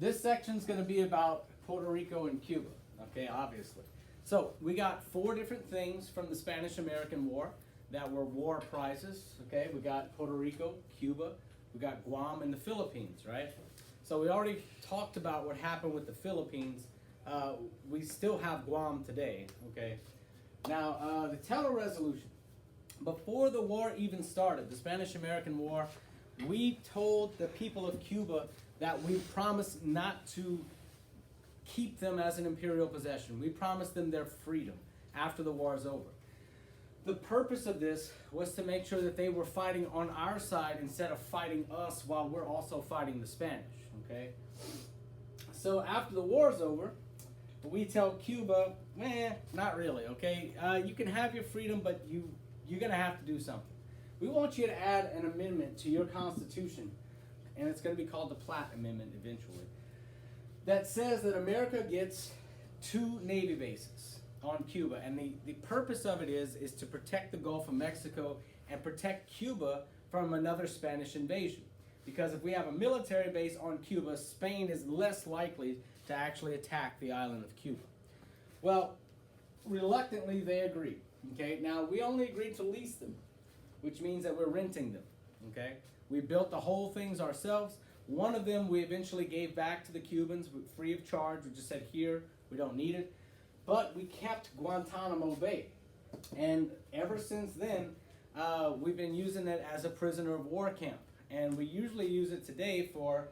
this section is going to be about Puerto Rico and Cuba, okay, obviously. So we got 4 different things from the Spanish-American War that were war prizes, okay? We got Puerto Rico, Cuba, we got Guam, and the Philippines, right? So we already talked about what happened with the Philippines. We still have Guam today, okay? Now, the Teller Resolution. Before the war even started, the Spanish-American War, we told the people of Cuba that we promised not to keep them as an imperial possession. We promised them their freedom after the war is over. The purpose of this was to make sure that they were fighting on our side instead of fighting us while we're also fighting the Spanish, okay? So after the war is over, we tell Cuba, not really, okay? You can have your freedom, but you're going to have to do something. We want you to add an amendment to your Constitution, and it's going to be called the Platt Amendment eventually, that says that America gets 2 Navy bases on Cuba. And the purpose of it is to protect the Gulf of Mexico and protect Cuba from another Spanish invasion. Because if we have a military base on Cuba, Spain is less likely to actually attack the island of Cuba. Well, reluctantly they agreed. Okay, now we only agreed to lease them, which means that we're renting them. Okay, we built the whole things ourselves. One of them we eventually gave back to the Cubans free of charge. We just said, here, we don't need it. But we kept Guantanamo Bay. And ever since then, we've been using it as a prisoner of war camp. And we usually use it today for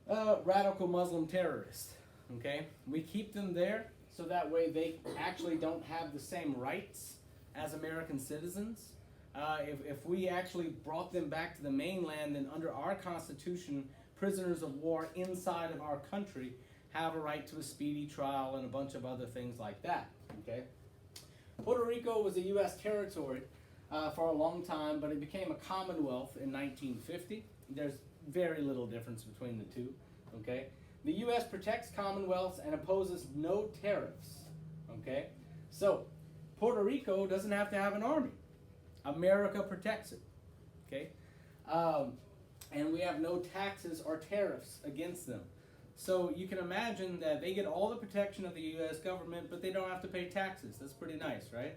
radical Muslim terrorists. Okay, we keep them there so that way they actually don't have the same rights as American citizens. If we actually brought them back to the mainland, then under our Constitution, prisoners of war inside of our country have a right to a speedy trial and a bunch of other things like that. Okay? Puerto Rico was a U.S. territory for a long time, but it became a commonwealth in 1950. There's very little difference between the two. Okay? The U.S. protects commonwealths and opposes no tariffs. Okay? So, Puerto Rico doesn't have to have an army. America protects it, okay? And we have no taxes or tariffs against them. So you can imagine that they get all the protection of the U.S. government, but they don't have to pay taxes. That's pretty nice, right?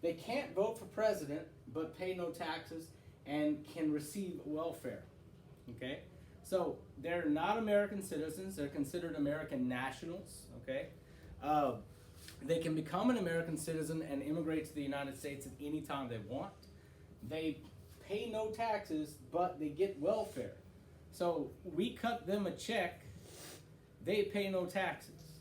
They can't vote for president, but pay no taxes and can receive welfare, okay? So they're not American citizens. They're considered American nationals, okay? They can become an American citizen and immigrate to the United States at any time they want. They pay no taxes, but they get welfare. So we cut them a check, they pay no taxes.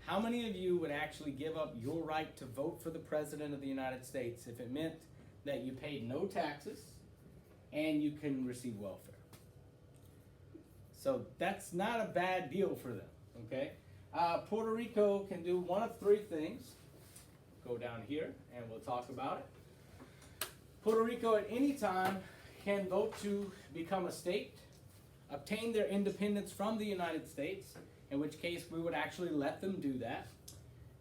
How many of you would actually give up your right to vote for the President of the United States if it meant that you paid no taxes and you can receive welfare? So that's not a bad deal for them, okay? Puerto Rico can do one of 3 things. Go down here and we'll talk about it. Puerto Rico at any time can vote to become a state, obtain their independence from the United States, in which case we would actually let them do that,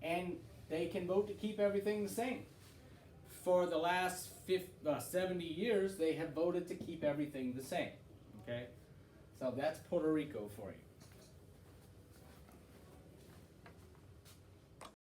and they can vote to keep everything the same. For the last 70 years, they have voted to keep everything the same. Okay? So that's Puerto Rico for you.